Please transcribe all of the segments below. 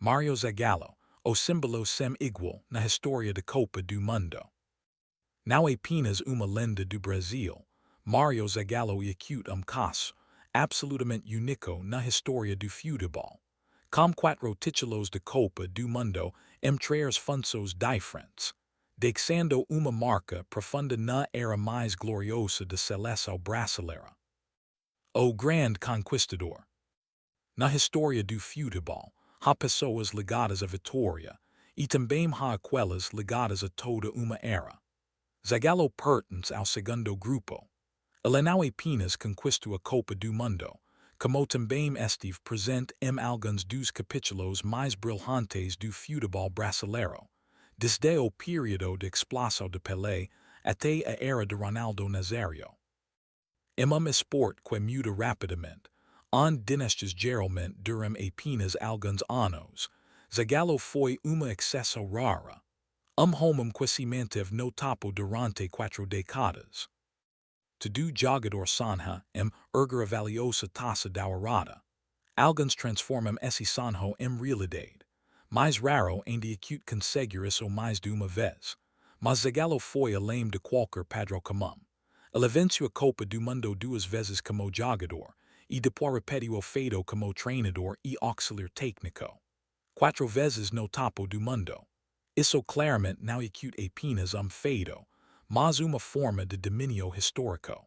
Mario Zagallo, o símbolo sem igual na história da Copa do Mundo. Não apenas uma lenda do Brasil, Mario Zagallo e acute caso absolutamente único na história do futebol. Com quatro títulos da Copa do Mundo em três funções diferentes, deixando uma marca profunda na era mais gloriosa da seleção brasileira. O grande conquistador. Na história do futebol, há pessoas ligadas à vitória e também há aquelas ligadas a toda uma era. Zagallo pertence ao segundo grupo. Ele não apenas conquistou a Copa do Mundo, como também esteve presente em alguns dos capítulos mais brilhantes do futebol brasileiro, desde o período de explosão de Pelé até a era de Ronaldo Nazário. Em esporte que muda rapidamente, onde dinasties geralmente duram apenas alguns anos, Zagallo foi uma exceção rara. Homem que se manteve no topo durante 4 décadas. Todo jogador sonha em erguer a valiosa taça dourada. Alguns transformam esse sonho em realidade. Mais raro ainda acute conseguir isso mais de uma vez. Mas Zagallo foi além de qualquer padrão comum. Ele venceu a Copa do Mundo 2 vezes como jogador, e depois repetiu o feito como treinador e auxiliar técnico. 4 vezes no topo do mundo. Isso claramente não acute apenas feito, mas uma forma de domínio histórico.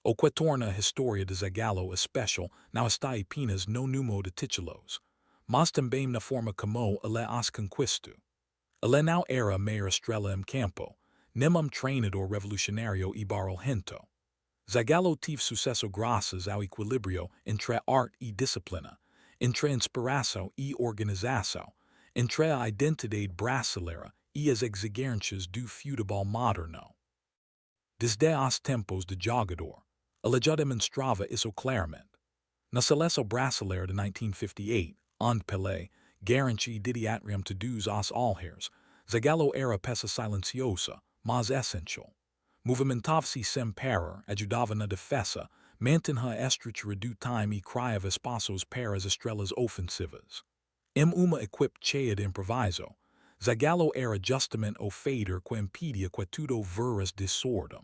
O que torna a história de Zagallo especial não está apenas no número de títulos, mas também na forma como ele as conquistou. Ele não era a maior estrela em campo, nem treinador revolucionário e barulhento. Zagallo teve sucesso graças ao equilíbrio entre arte e disciplina, entre inspiração e organização, entre a identidade brasileira e as exigências do futebol moderno. Desde os tempos de jogador, ele já demonstrava isso claramente. Na seleção brasileira de 1958, onde Pelé garantia diretamente todos os alheiros, Zagallo era peça silenciosa, mas essencial. Movimentava-se sem parar, ajudava na defesa, mantinha a estrutura do time e criava espaços para as estrelas ofensivas. Em uma equipe cheia de improviso, Zagallo era justamente o fader que impedia que tudo virasse desordem.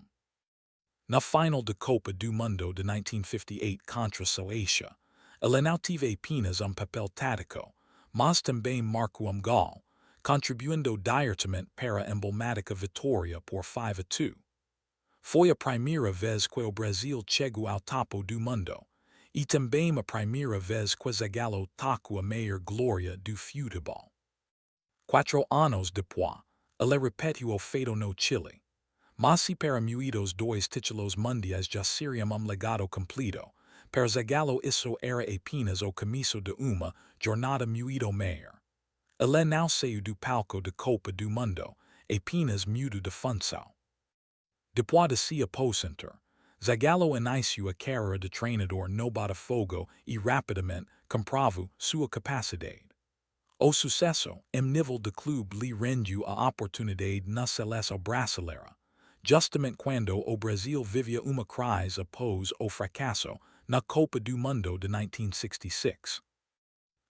Na final da Copa do Mundo de 1958 contra Suécia, ele não teve apenas papel tático, mas também marcou gol, contribuindo diretamente para a emblemática vitória por 5-2. Foi a primeira vez que o Brasil chegou ao topo do mundo, e também a primeira vez que Zagallo tocou a maior glória do futebol. 4 anos depois, ele repetiu o feito no Chile. Mas se para muitos 2 títulos mundiais já seriam legado completo, para Zagallo isso era apenas o começo de uma jornada muito maior. Ele não saiu do palco da Copa do Mundo, apenas mudou de função. Depois de se aposentar, Zagallo iniciou a carreira de treinador no Botafogo e rapidamente comprovou sua capacidade. O sucesso em nível de clube lhe rendeu a oportunidade na seleção brasileira, justamente quando o Brasil vivia uma crise após o fracasso na Copa do Mundo de 1966.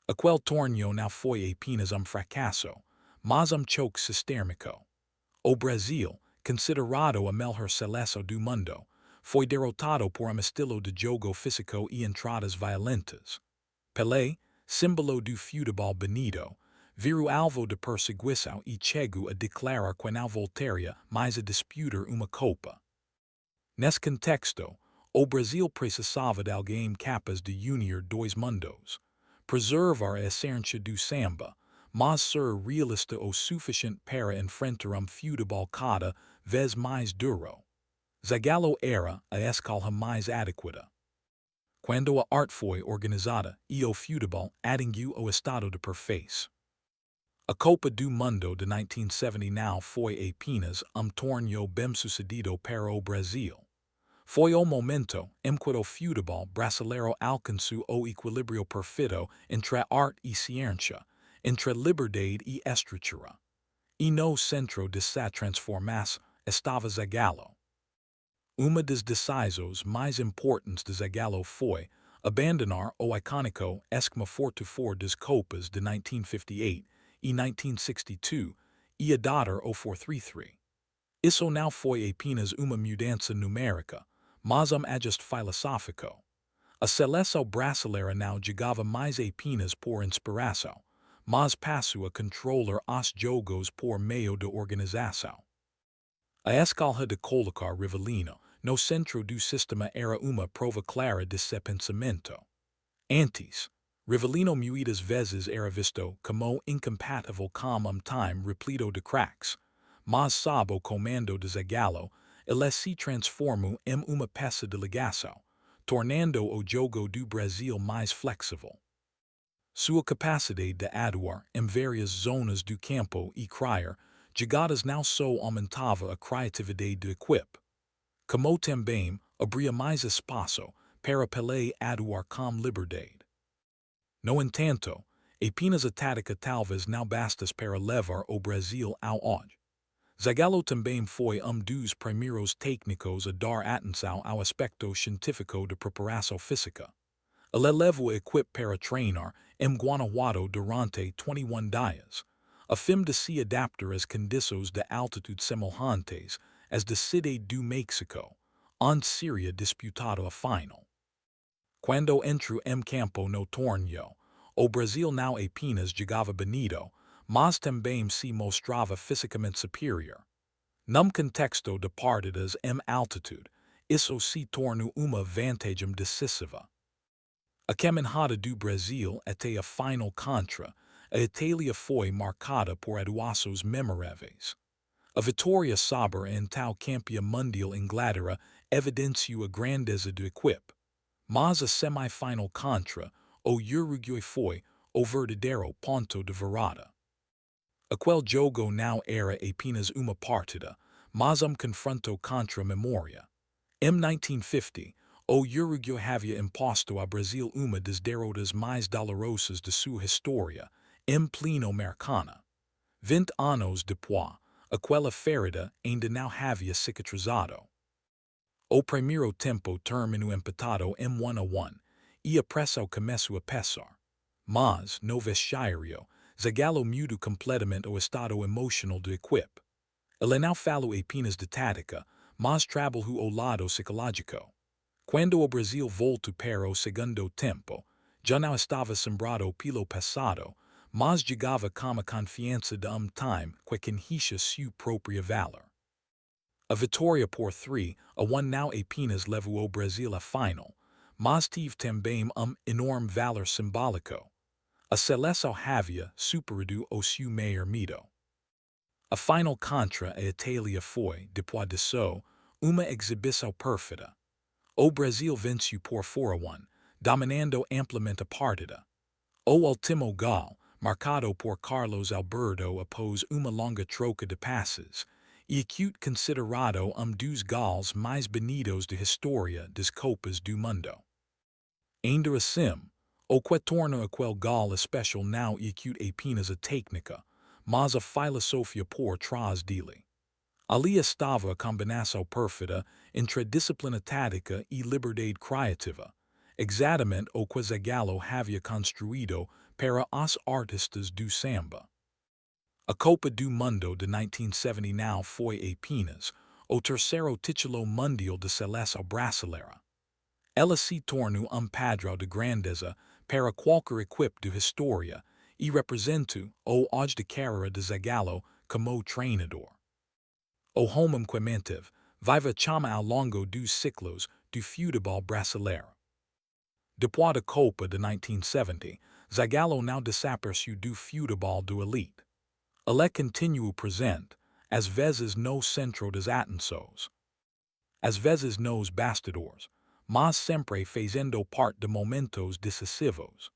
Aquele torneio não foi apenas fracasso, mas choque sistêmico. O Brasil, considerado a melhor seleção do mundo, foi derrotado por estilo de jogo físico e entradas violentas. Pelé, símbolo do futebol bonito, virou alvo de perseguição e chegou a declarar que não voltaria mais a disputar uma Copa. Nesse contexto, o Brasil precisava de alguém capaz de unir 2 mundos, preservar a essência do samba, mas ser realista o suficiente para enfrentar futebol cada vez mais duro. Zagallo era a escola mais adequada. Quando a arte foi organizada e o futebol atingiu o estado de perfeição. A Copa do Mundo de 1970 não foi apenas torneio bem-sucedido para o Brasil. Foi o momento em que o futebol brasileiro alcançou o equilíbrio perfeito entre arte e ciência, entre liberdade e estrutura. E no centro dessa transformação estava Zagallo. Uma das decisões mais importantes de Zagallo foi Abandonar o icônico esquema forte das Copas de 1958 e 1962 e adotar o 433. Isso não foi apenas uma mudança numérica, mas ajuste filosófico. A seleção brasileira não jogava mais apenas por inspiração, mas passou a controlar os jogos por meio da organização. A escala de colocar Rivellino no centro do sistema era uma prova clara de seu pensamento. Antes, Rivellino muitas vezes era visto como incompatível com time repleto de cracks, mas sob o comando de Zagallo, ele se transformou em uma peça de ligação, tornando o jogo do Brasil mais flexível. Sua capacidade de atuar em várias zonas do campo e criar jogadas não só aumentava a criatividade do equipe, como também abria mais espaço para Pelé atuar com liberdade. No entanto, apenas a tática talvez não bastasse para levar o Brasil ao auge. Zagallo também foi dos primeiros técnicos a dar atenção ao aspecto científico da preparação física. Ele levou a equipe para treinar em Guanajuato durante 21 dias, a fim de se adaptar às condições de altitude semelhantes às da cidade do México, onde seria disputado a final. Quando entrou em campo no torneio, o Brasil não apenas jogava bonito, mas também se mostrava fisicamente superior. Num contexto de partidas em altitude, isso se tornou uma vantagem decisiva. A caminhada do Brasil até a final contra a Itália foi marcada por atuações memoráveis. A vitória sobre a então campeã mundial Inglaterra evidenciou a grandeza do equipe, mas a semifinal contra o Uruguai foi o verdadeiro ponto de virada. Aquele jogo não era apenas uma partida, mas confronto contra a memória. Em 1950, o Uruguai havia imposto ao Brasil uma das derrotas mais dolorosas de sua história, em pleno Americana. 20 anos depois, aquela ferida ainda não havia cicatrizado. O primeiro tempo terminou empatado em 1-1, e a pressão começou a pesar. Mas, no vestiário, Zagallo mudou completamente o estado emocional da equipe. Ele não falou apenas de tática, mas trabalhou o lado psicológico. Quando o Brasil voltou para o segundo tempo, já não estava sembrado pelo passado, mas jogava com a confiança de time que enriquecia sua própria valor. A vitória por 3-1 não apenas levou o Brasil à final, mas teve também enorme valor simbólico. A seleção havia superado o seu maior medo. A final contra a Itália foi, depois disso, uma exibição perfeita. O Brasil venceu por 4-1, dominando amplamente a partida. O último gol, marcado por Carlos Alberto após uma longa troca de passes, e considerado dos gols mais bonitos da história das Copas do Mundo. Ainda assim, o que torna aquele gol especial não apenas a técnica, mas a filosofia por trás dele. Ali estava a combinação perfeita entre disciplina tática e liberdade criativa, exatamente o que Zagallo havia construído para os artistas do samba. A Copa do Mundo de 1970 não foi apenas o terceiro título mundial da seleção brasileira. Ela se tornou padrão de grandeza para qualquer equipe da história e representou o auge de carreira de Zagallo como treinador. O homem que manteve viva chama ao longo dos ciclos do futebol brasileiro. Depois da Copa de 1970, Zagallo não desapareceu do futebol do elite. Ele continuou presente, às vezes no centro das atenções, às vezes nos bastidores, mas sempre fazendo parte de momentos decisivos.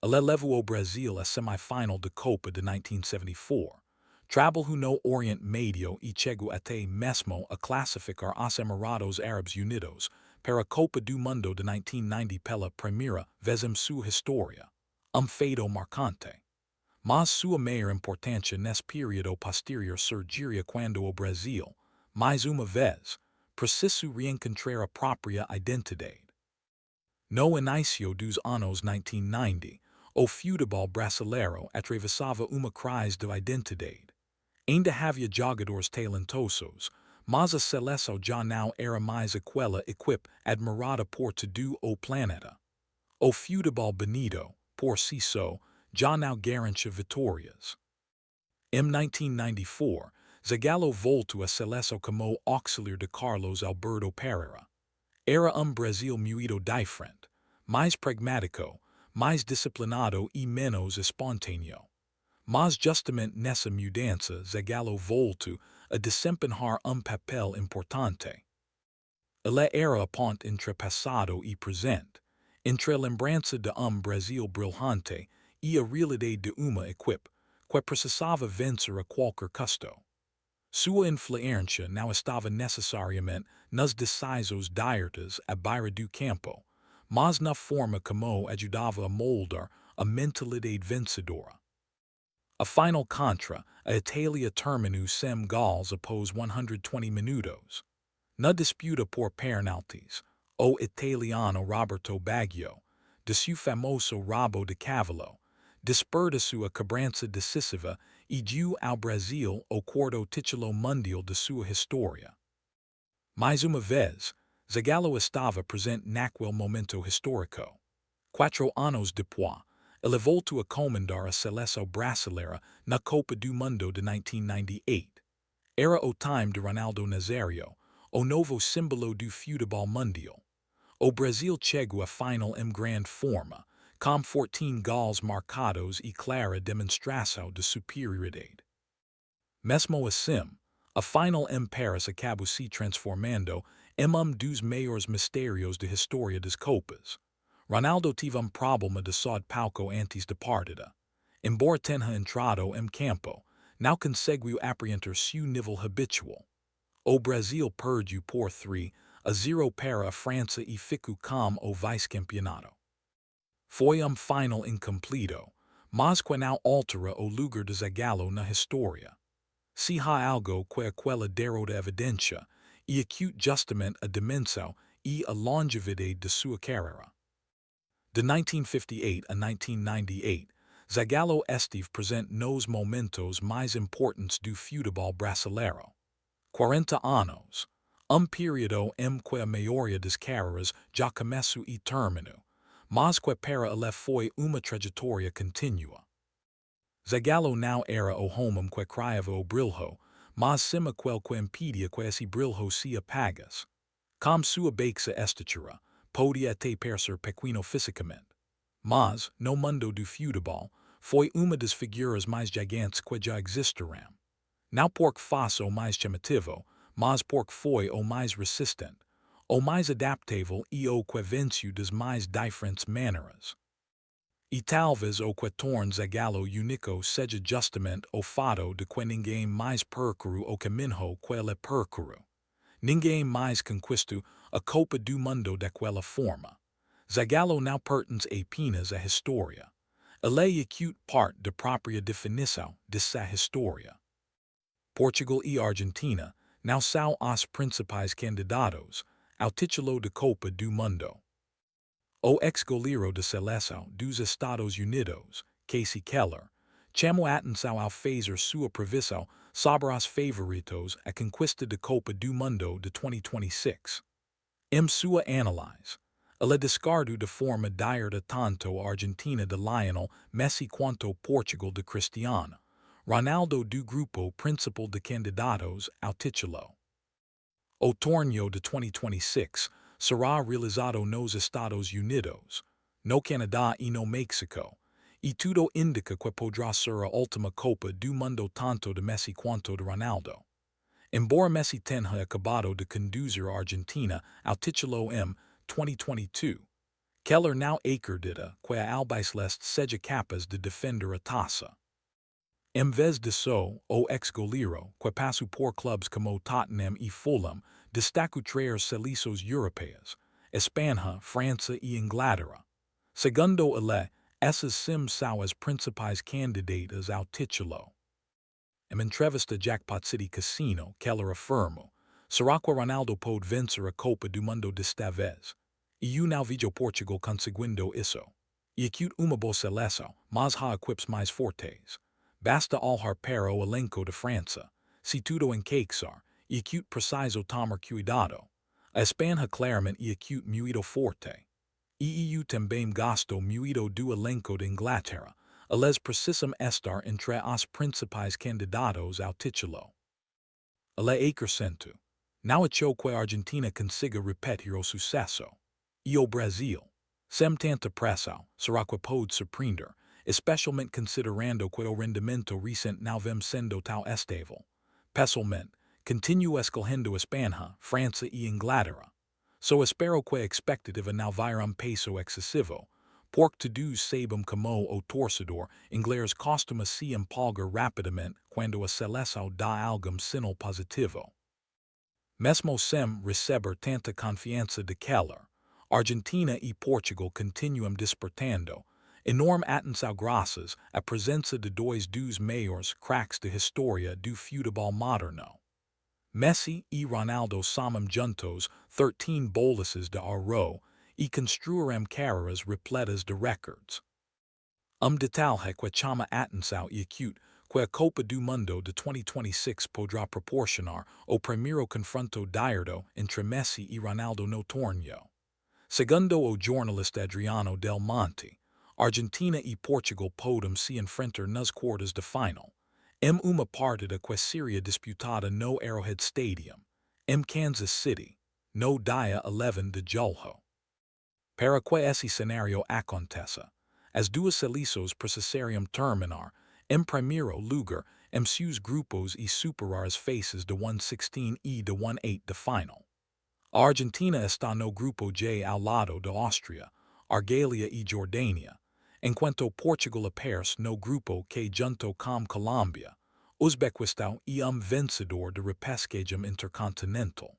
Ele levou o Brasil à semifinal da Copa de 1974, trabalhou no Oriente Médio e chegou até mesmo a classificar os Emirados Árabes Unidos para a Copa do Mundo de 1990 pela primeira vez em sua história, feito marcante. Mas sua maior importância nesse período posterior surgiria quando o Brasil, mais uma vez, precisou reencontrar a própria identidade. No inicio dos anos 1990, o futebol brasileiro atravessava uma crise de identidade. Ainda havia jogadores talentosos, mas a seleção já não era mais aquela equipe admirada por todo o planeta. O futebol bonito, por si só, já não garantia vitórias. Em 1994, Zagallo voltou à seleção como auxiliar de Carlos Alberto Pereira. Era Brasil muito diferente, mais pragmático, mais disciplinado e menos espontâneo. Mas justamente nessa mudança Zagallo voltou a desempenhar papel importante. Ele era a ponte entre passado e presente, entre a lembrança de Brasil brilhante e a realidade de uma equipe que precisava vencer a qualquer custo. Sua influência não estava necessariamente nas decisões diretas à beira do campo, mas na forma como ajudava a moldar a mentalidade vencedora. A final contra a Itália terminou sem gols após 120 minutos. Na disputa por penaltis, o italiano Roberto Baggio, de seu famoso rabo de cavalo, desperdiçou a cobrança decisiva e deu ao Brasil o quarto título mundial de sua história. Mais uma vez, Zagallo estava presente naquele momento histórico. 4 anos depois, ele voltou a comandar a seleção brasileira na Copa do Mundo de 1998. Era o time de Ronaldo Nazário, o novo símbolo do futebol mundial. O Brasil chegou à final em grande forma, com 14 gols marcados e clara demonstração de superioridade. Mesmo assim, a final em Paris acabou se transformando em dos maiores mistérios da história das Copas. Ronaldo teve problema de saúde pouco antes da partida. Embora tenha entrado em campo, não conseguiu apresentar seu nível habitual. O Brasil perdeu por 3-0 para a França e ficou como o vice-campeonato. Foi final incompleto, mas que não altera o lugar de Zagallo na história. Se há algo que aquela derrota evidencia, e acute justamente a dimensão e a longevidade de sua carreira. De 1958 a 1998, Zagallo esteve presente nos momentos mais importantes do futebol brasileiro. 40 anos, período em que a maioria das carreiras já começou e terminou, mas que para ele foi uma trajetória contínua. Zagallo não era o homem que criava o brilho, mas sim aquele que impedia que esse brilho se apagasse. Com sua baixa estatura, podia até parecer pequeno fisicamente. Mas, no mundo do futebol, foi uma das figuras mais gigantes que já existiram. Não porque fosse o mais chamativo, mas porque foi o mais resistente, o mais adaptável e o que venceu das mais diferentes maneiras. E talvez o que torna Zagallo único seja justamente o fato de que ninguém mais percorreu o caminho que ele percorreu. Ninguém mais conquistou a Copa do Mundo daquela forma. Zagallo não pertence apenas à história. Ele é acute parte da própria definição dessa história. Portugal e Argentina não são os principais candidatos ao título da Copa do Mundo. O ex-goleiro da seleção dos Estados Unidos, Casey Keller, chamou a atenção ao fazer sua previsão sobre os favoritos à conquista da Copa do Mundo de 2026. Em sua análise, ele descartou de forma direta tanto a Argentina de Lionel Messi quanto Portugal de Cristiano Ronaldo do grupo principal de candidatos ao título. O torneio de 2026 será realizado nos Estados Unidos, no Canadá e no México, e tudo indica que poderá ser a última Copa do Mundo tanto de Messi quanto de Ronaldo. Embora Messi tenha acabado de conduzir a Argentina ao título em 2022, Keller não acredita que a albiceleste seja capaz de defender a taça. Em vez disso, o ex-goleiro, que passou por clubes como Tottenham e Fulham, destacou trazer seleções europeias, Espanha, França e Inglaterra. Segundo ele, essas sim são as principais candidatas ao título. Em entrevista Jackpot City Casino, Keller afirmou: será que Ronaldo pode vencer a Copa do Mundo desta vez? Eu now vijo Portugal conseguindo isso. E acute uma boa seleção, mas ha equips mais fortes. Basta olhar para o elenco de França. Se tudo encaixar, e acute preciso tomar cuidado. A Espanha claramente e acute muito forte. E eu também gosto muito do elenco de Inglaterra. Eles precisam estar entre os principais candidatos ao título. Ele acrescento. Não acho que a Argentina consiga repetir o sucesso. E o Brasil? Sem tanta pressão, será que pode surpreender, especialmente considerando que o rendimento recente não vem sendo tão estável. Pessoalmente, continuo escolhendo Espanha, França e Inglaterra. So espero que a expectativa não vire peso excessivo, porque todos sabem como o torcedor inglês costuma se empolgar rapidamente quando a seleção dá algum sinal positivo. Mesmo sem receber tanta confiança de Keller, Argentina e Portugal continuam despertando enorme atenção graças à presença de dois dos maiores craques da história do futebol moderno. Messi e Ronaldo somam juntos 13 bolices de ouro e construirão carreiras repletas de recordes. Detalhe que chama atenção e acute que a Copa do Mundo de 2026 poderá proporcionar o primeiro confronto direto entre Messi e Ronaldo no torneio. Segundo o jornalista Adriano Del Monte, Argentina e Portugal podem se enfrentar nas quartas de final. Uma partida que seria disputada no Arrowhead Stadium, Kansas City, no dia 11 de julho. Para que esse cenário aconteça, as duas seleções precisariam terminar em primeiro lugar em seus grupos e superar as faces de 1-16 e de 1-8 de final. A Argentina está no grupo J ao lado da Áustria, Argélia e Jordânia, enquanto Portugal aparece no grupo que junto com Colômbia, Uzbequistão e vencedor de repescagem intercontinental.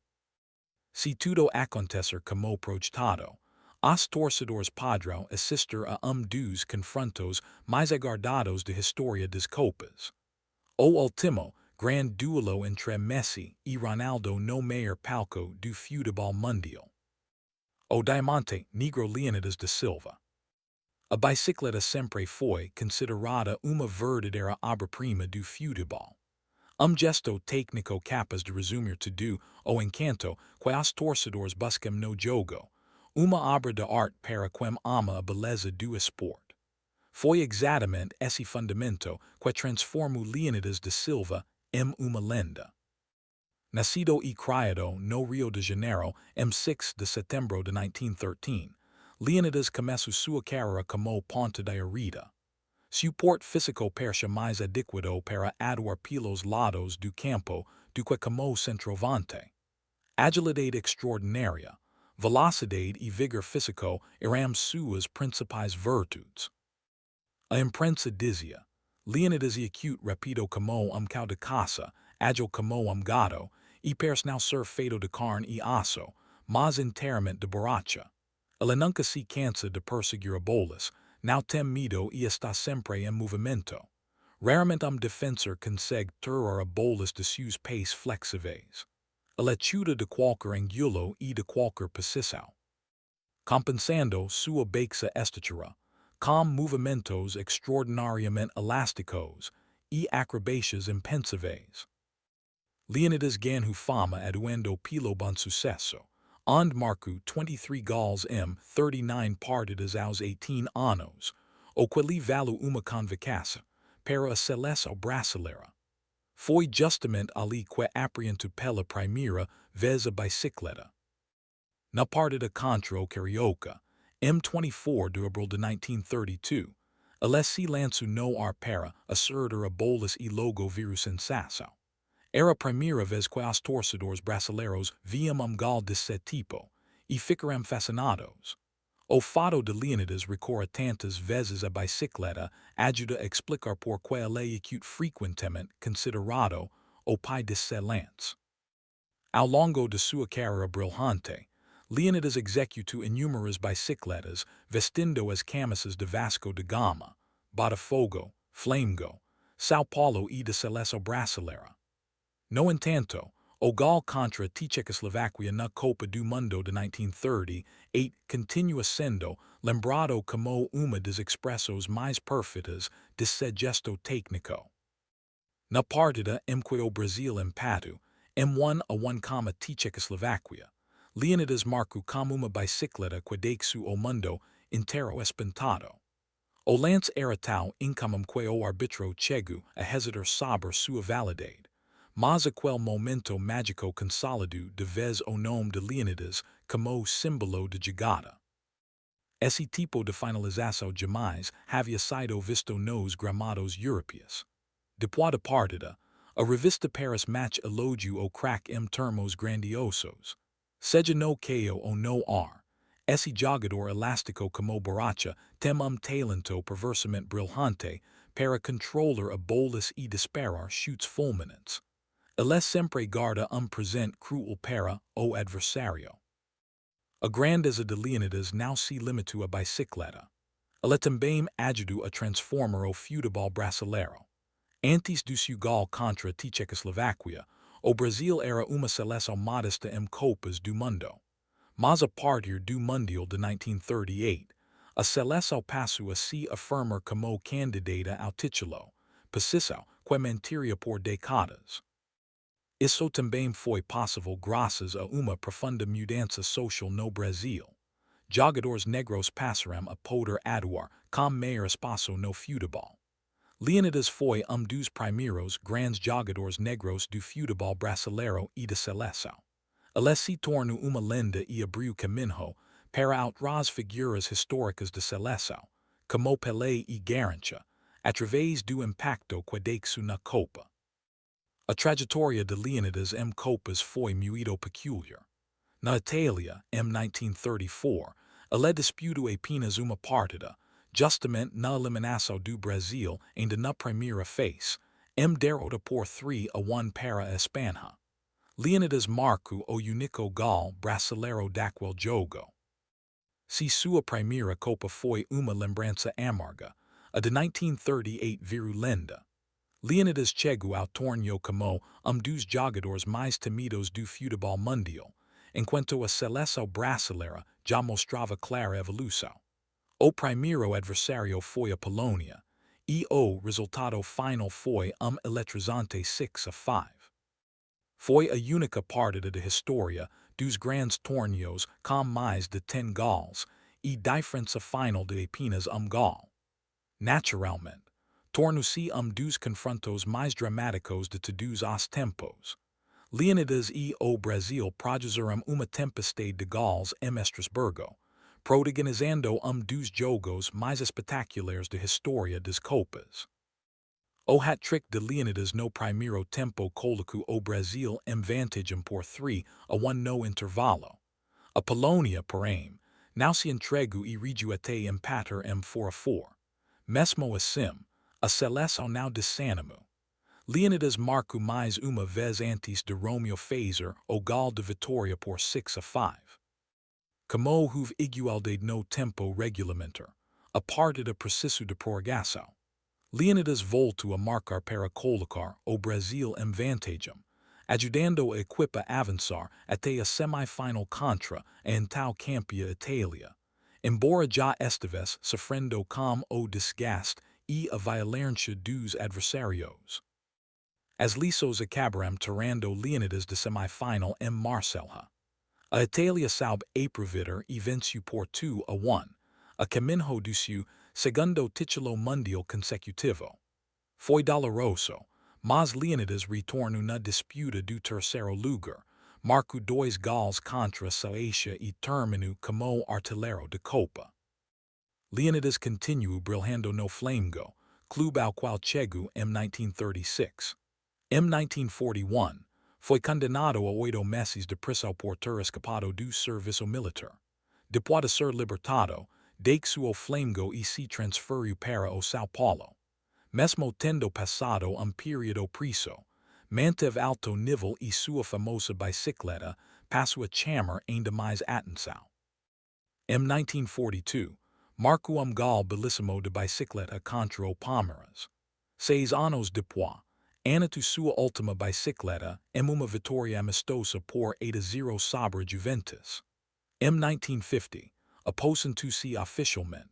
Se tudo acontecer como projetado, os torcedores poderão assistir a dos confrontos mais aguardados da história das Copas. O último grande duelo entre Messi e Ronaldo no maior palco do futebol mundial. O diamante negro Leônidas da Silva. A bicicleta sempre foi considerada uma verdadeira obra-prima do futebol. Gesto técnico capaz de resumir tudo o encanto que os torcedores buscam no jogo, uma obra de arte para quem ama a beleza do esporte. Foi exatamente esse fundamento que transformou Leônidas da Silva em uma lenda. Nascido e criado no Rio de Janeiro em 6 de setembro de 1913, Leônidas começou sua carreira como ponta de direita. Seu porte físico parecia mais adequado para atuar pelos lados do campo do que como centroavante. Agilidade extraordinária, velocidade e vigor físico eram suas principais virtudes. A imprensa dizia, Leônidas é acute rápido como cão de caça, ágil como gato, e parece não ser feito de carne e osso, mas inteiramente de borracha. Ele nunca se cansa de perseguir a bolas, não tem medo e está sempre em movimento. Raramente defensor consegue tirar a bolas de seus pés flexíveis. Ele chuta de qualquer ângulo e de qualquer posição. Compensando sua baixa estatura, com movimentos extraordinariamente elásticos e acrobacias impensáveis. Leônidas ganhou fama atuando pelo bom sucesso, onde marcou 23 gols em 39 partidas aos 18 anos, o que lhe valeu uma convocação para a seleção brasileira. Foi justamente ali que apresentou pela primeira vez a bicicleta. Na partida contra o Carioca, em 24 de abril de 1932, ele se lançou no ar para acertar a bolas e logo virou sensação. Era a primeira vez que os torcedores brasileiros viam gol desse tipo, e ficaram fascinados. O fato de Leônidas recorrer tantas vezes a bicicleta ajuda a explicar por que ele é frequentemente considerado o pai desse lance. Ao longo de sua carreira brilhante, Leônidas executou inúmeras bicicletas vestindo as camisas de Vasco da Gama, Botafogo, Flamengo, São Paulo e da Seleção Brasileira. No entanto, O gal contra Czechoslovaquia na Copa do Mundo de 1930, 8 continua sendo lembrado como uma das expressões mais perfeitas de seu gesto técnico. Na partida em que o Brasil empatou, M1-1 com a Czechoslovaquia, Leonidas marcou como uma bicicleta que deixou o mundo inteiro espantado. O lance era tal incomum que o árbitro chegou a hesitar sobre sua validade, mas aquele momento mágico consolidou de vez o nome de Leonidas como símbolo de jogada. Esse tipo de finalização jamais havia sido visto nos gramados europeus. Depois da partida, a revista Paris Match elogiou o craque em termos grandiosos. Seja no KO ou no ar, esse jogador elástico como borracha tem talento perversamente brilhante para controlar a bolas e disparar chutes fulminantes. Ele sempre guarda presente cruel para o adversário. A grandeza de Leonidas não se limitou à bicicleta. Ele também ajudou a transformar o futebol brasileiro. Antes do seu gol contra a Czechoslovaquia, o Brasil era uma seleção modesta em Copas do Mundo. Mas a partir do Mundial de 1938, a seleção passou a se afirmar como candidata ao título, posição que manteria por décadas. Isso também foi possível graças a uma profunda mudança social no Brasil. Jogadores negros passaram a poder atuar com maior espaço no futebol. Leonidas foi dos primeiros grandes jogadores negros do futebol brasileiro e da seleção. Ele se tornou uma lenda e abriu caminho para outras figuras históricas da seleção, como Pelé e Garrincha, através do impacto que deixou na Copa. A trajetória de Leonidas em Copas foi muito peculiar. Na Itália, em 1934, ele disputou apenas uma partida, justamente na eliminação do Brasil ainda na primeira fase, em derrota por 3-1 para a Espanha. Leonidas marcou o único gol brasileiro daquele jogo. Se sua primeira Copa foi uma lembrança amarga, a de 1938 virou lenda. Leonidas chegou ao torneio como dos jogadores mais temidos do futebol mundial, enquanto a seleção brasileira já mostrava clara evolução. O primeiro adversário foi a Polônia, e o resultado final foi eletrizante 6-5. Foi a única partida da história dos grandes torneios com mais de 10 gols, e diferença final de apenas gol. Naturalmente, tornou-se dos confrontos mais dramáticos de todos os tempos. Leonidas e o Brasil produziram uma tempestade de gols em Estrasburgo, protagonizando dos jogos mais espetaculares da história das Copas. O hat-trick de Leonidas no primeiro tempo colocou o Brasil em vantagem por 3-1 no intervalo. A Polônia, porém, não se entregou e reagiu até empatar em 4-4. Mesmo assim, a seleção não desanimou. Leonidas marcou mais uma vez antes de Romeo fazer o gol de vitória por 6-5. Como houve igualdade no tempo regulamentar, a partida precisou de prorrogação. Leonidas voltou a marcar para colocar o Brasil em vantagem, ajudando a equipa a avançar até a semifinal contra a então campeã Itália, embora já estivesse sofrendo com o desgaste e a violência dos adversários. As lições acabaram tirando Leonidas de semifinal em Marselha. A Itália soube aproveitar e venceu por 2-1, a caminho do seu segundo título mundial consecutivo. Foi doloroso, mas Leonidas retornou na disputa do terceiro lugar, marcou 2 gols contra a Croácia e terminou como artilheiro da Copa. Leonidas continuou brilhando no Flamengo, clube ao qual chegou em 1936. Em 1941, foi condenado a 8 meses de prisão por ter escapado do serviço militar. Depois de ser libertado, deixou o Flamengo e se transferiu para o São Paulo. Mesmo tendo passado período preso, manteve alto nível e sua famosa bicicleta passou a chamar ainda mais atenção. Em 1942, marcou gol belíssimo de bicicleta contra o Palmeiras. 6 anos depois, Anitu sua ultima bicicleta, uma vitória amistosa por 8-0 sobre Juventus. 1950, aposentou-se oficialmente,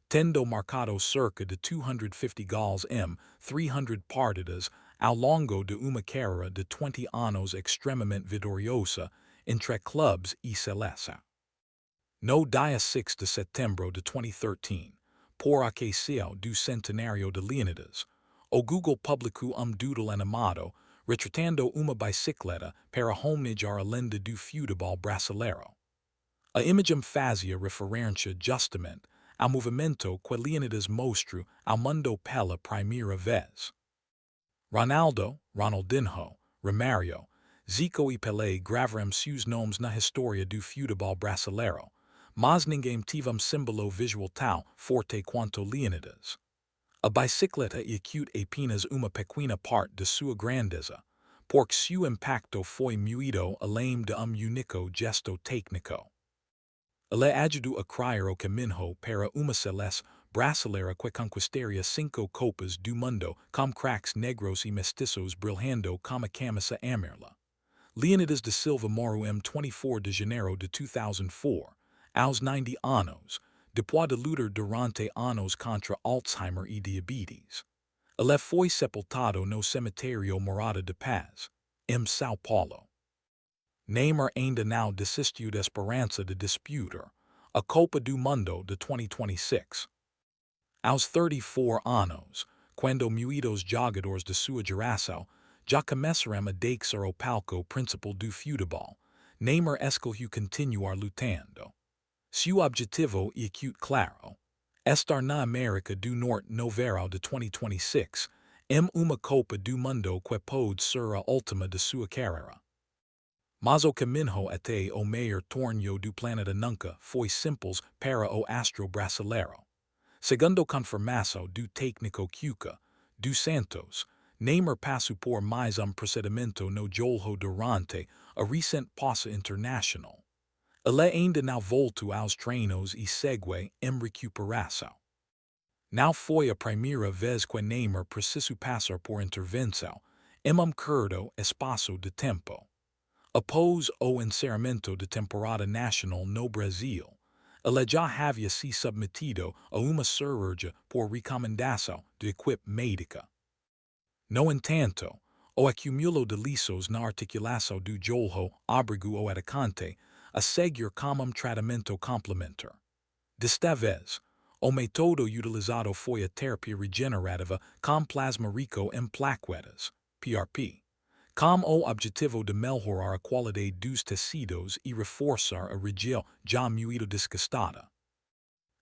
tendo marcado cerca de 250 gols 300 partidas ao longo de uma carreira de 20 anos extremamente vitoriosa entre clubes e seleção. No dia 6 de setembro de 2013, por ocasião do centenário de Leônidas, o Google publicou doodle animado retratando uma bicicleta para homenagear a lenda do futebol brasileiro. A imagem fazia referência justamente ao movimento que Leônidas mostrou ao mundo pela primeira vez. Ronaldo, Ronaldinho, Romário, Zico e Pelé gravaram seus nomes na história do futebol brasileiro, mas ninguém teve símbolo visual tão forte quanto Leônidas. A bicicleta execute apenas uma pequena parte de sua grandeza, porque seu impacto foi muito além de único gesto técnico. Ele ajudou a criar o caminho para uma seleção brasileira que conquistaria 5 Copas do Mundo com craques negros e mestiços brilhando como a camisa amarela. Leônidas da Silva morreu em 24 de janeiro de 2004, aos 90 anos, depois de lutar durante anos contra Alzheimer e diabetes. Ele foi sepultado no cemitério Morada de Paz, em São Paulo. Neymar ainda não desistiu da esperança de disputar a Copa do Mundo de 2026. Aos 34 anos, quando muitos jogadores de sua geração já começaram a deixar o palco principal do futebol, Neymar escolheu continuar lutando. Seu objetivo é claro: estar na América do Norte no verão de 2026, em uma Copa do Mundo que pode ser a última de sua carreira. Mas o caminho até o maior torneio do planeta nunca foi simples para o astro brasileiro. Segundo confirmação do técnico Cuca dos Santos, Neymar passou por mais procedimento no jogo durante a recente pausa internacional. Ele ainda não voltou aos treinos e segue em recuperação. Não foi a primeira vez que Neymar precisou passar por intervenção em curto espaço de tempo. Após o encerramento da temporada nacional no Brasil, ele já havia se submetido a uma cirurgia por recomendação da equipe médica. No entanto, o acúmulo de lições na articulação do joelho obrigou o atacante a seguir com tratamento complementar. Desta vez, o método utilizado foi a terapia regenerativa com plasma rico em plaquetas, PRP, com o objetivo de melhorar a qualidade dos tecidos e reforçar a região já muito desgastada.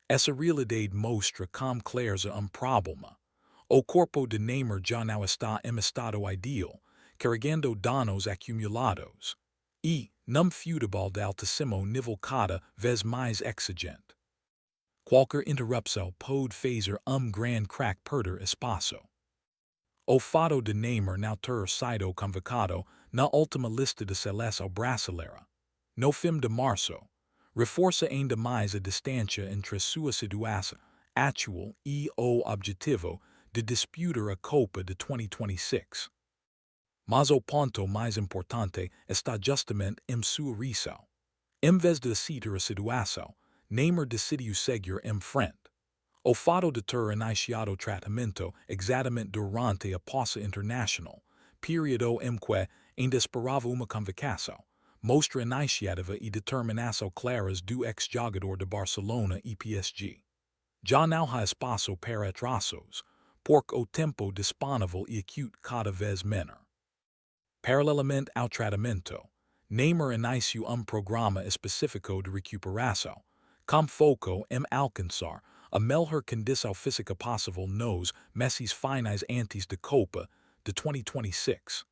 Essa realidade mostra com clareza problema. O corpo de Neymar já não está em estado ideal, carregando danos acumulados, e, num futebol de altíssimo nível cada vez mais exigente, qualquer interrupção pode fazer grande craque perder espaço. O fato de Neymar não ter sido convocado na última lista de seleção brasileira, no fim de março, reforça ainda mais a distância entre sua situação atual e o objetivo de disputar a Copa de 2026. Mas o ponto mais importante está justamente em sua reação. Em vez de aceitar a situação, Neymar decidiu seguir em frente. O fato de ter iniciado tratamento exatamente durante a pausa internacional, período em que ainda esperava uma convocação, mostra iniciativa e determinação claras do ex-jogador de Barcelona e PSG. Já não há espaço para atrasos, porque o tempo disponível é cada vez menor. Paralelamente ao tratamento, Neymar iniciou programa específico de recuperação, com foco em alcançar a melhor condição física possível nos meses finais antes da Copa de 2026.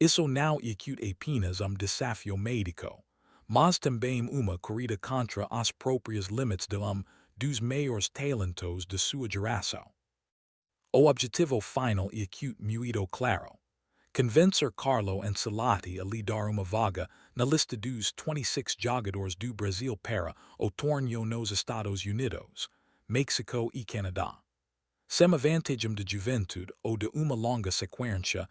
Isso não é apenas desafio médico, mas também uma corrida contra os próprios limites dos maiores talentos de sua geração. O objetivo final é muito claro: convencer Carlo Ancelotti a lhe dar uma vaga na lista dos 26 jogadores do Brasil para o torneio nos Estados Unidos, México e Canadá. Sem a vantagem de juventude ou de uma longa sequência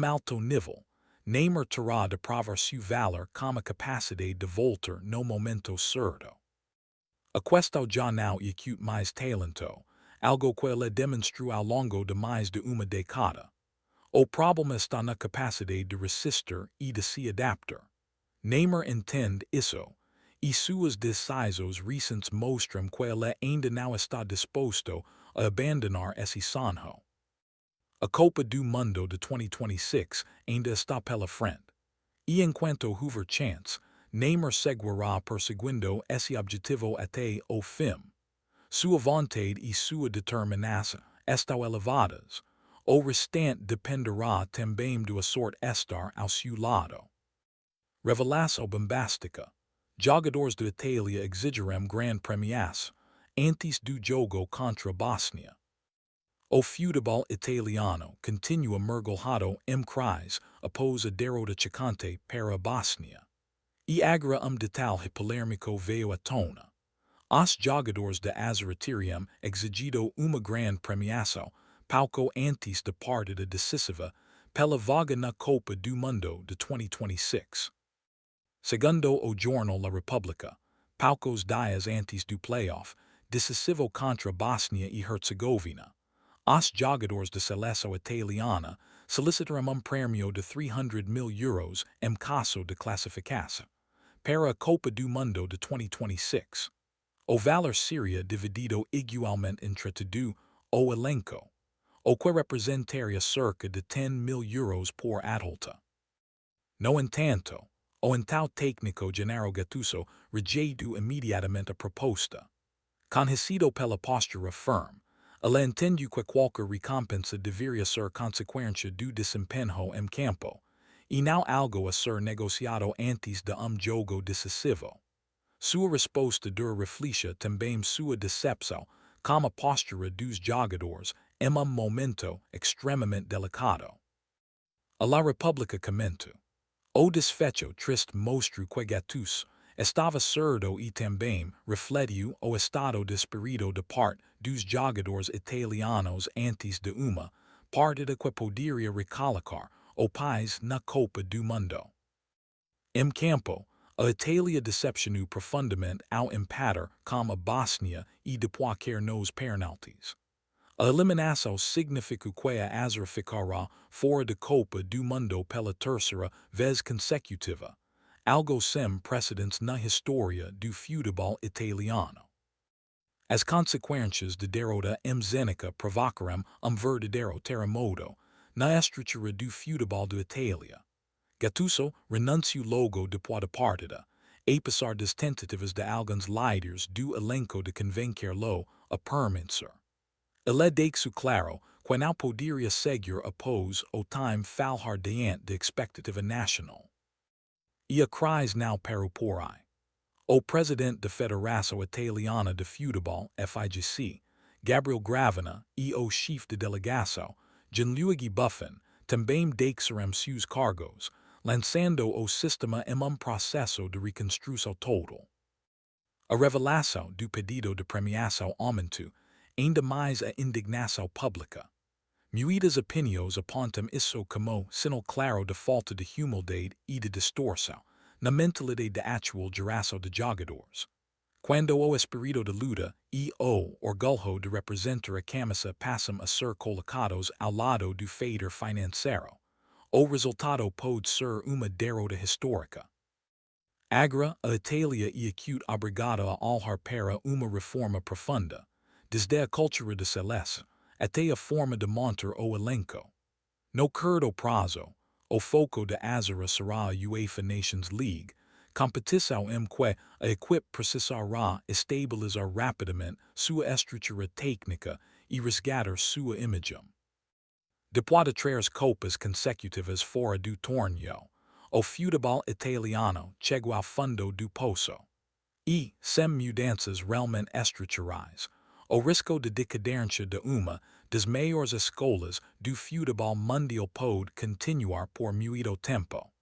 alto nível, namer terá de provar su valor como capacidade de voltar no momento certo. Aquesto já não acute mais talento, algo que ele demonstrou ao longo de mais de uma década. O problema está na capacidade de resistir e de se adaptar. Namer entende isso, e suas decisões recentes mostram que ele ainda não está disposto a abandonar esse sonho. A Copa do Mundo de 2026 ainda está pela frente. E enquanto houver chance, Neymar seguirá perseguindo esse objetivo até o fim. Sua vontade e sua determinação estão elevadas. O restante dependerá também do sorte estar ao seu lado. Revelação bombástica. Jogadores de Itália exigirão grande premiação antes do jogo contra Bósnia. O futebol italiano continua mergulhado crise após a derrota chocante para a Bósnia. E agora detalhe polêmico veio à tona. Os jogadores de Azeritarium exigido uma grande premiação pouco antes da partida decisiva pela vaga na Copa do Mundo de 2026. Segundo o jornal La Repubblica, poucos dias antes do playoff decisivo contra Bósnia e Herzegovina, os jogadores da seleção italiana solicitaram prémio de 300 mil euros em caso de classificação para a Copa do Mundo de 2026. O valor seria dividido igualmente entre todo o elenco, o que representaria cerca de 10 mil euros por atleta. No entanto, o então técnico Gennaro Gattuso rejeitou imediatamente a proposta. Conhecido pela postura firme, ele entendeu que qualquer recompensa deveria ser consequência do desempenho em campo, e não algo a ser negociado antes de jogo decisivo. Sua resposta dura refletia também sua decepção com a postura dos jogadores em momento extremamente delicado. A La Repubblica comenta: o desfecho triste mostrou que Gattuso estava certo e também refletiu o estado de espírito de parte dos jogadores italianos antes de uma partida que poderia recolocar o país na Copa do Mundo. Em campo, a Itália decepcionou profundamente ao empatar com a Bósnia e depois cair nos penaltis. A eliminação significa que a Ásia ficará fora da Copa do Mundo pela terceira vez consecutiva, algo sem precedentes na história do futebol italiano. As consequências da derrota zênica provocaram verdadeiro terremoto na estrutura do futebol da Itália. Gattuso renunciou logo depois da partida, apesar das tentativas de alguns líderes do elenco de convencer-lo a permanecer. Ele deixou claro que não poderia seguir após o time falhar diante da expectativa nacional. E a crise não parou por aí. O presidente da Federação Italiana de Futebol, FIGC, Gabriel Gravina, e o chefe de delegação, Gianluigi Buffon, também deixaram seus cargos, lançando o sistema em processo de reconstrução total. A revelação do pedido de premiação aumentou ainda mais a indignação pública. Muitas opiniões apontam isso como sinal claro de falta de humildade e de distorção na mentalidade da atual geração de jogadores. Quando o espírito de luta e o orgulho de representar a camisa passam a ser colocados ao lado do fator financeiro, o resultado pode ser uma derrota histórica. Agora, a Itália é acute obrigada a olhar para uma reforma profunda, desde a cultura de celeste até a forma de montar o elenco. No curto prazo, o foco da Azura será a UEFA Nations League, competição em que a equipe precisará estabilizar rapidamente sua estrutura técnica e resgatar sua imagem. Depois de 3 copas consecutivas fora do torneio, o futebol italiano chegou ao fundo do poço. E, sem mudanças realmente estruturais, o risco de decadência de uma das maiores escolas do futebol mundial pode continuar por muito tempo.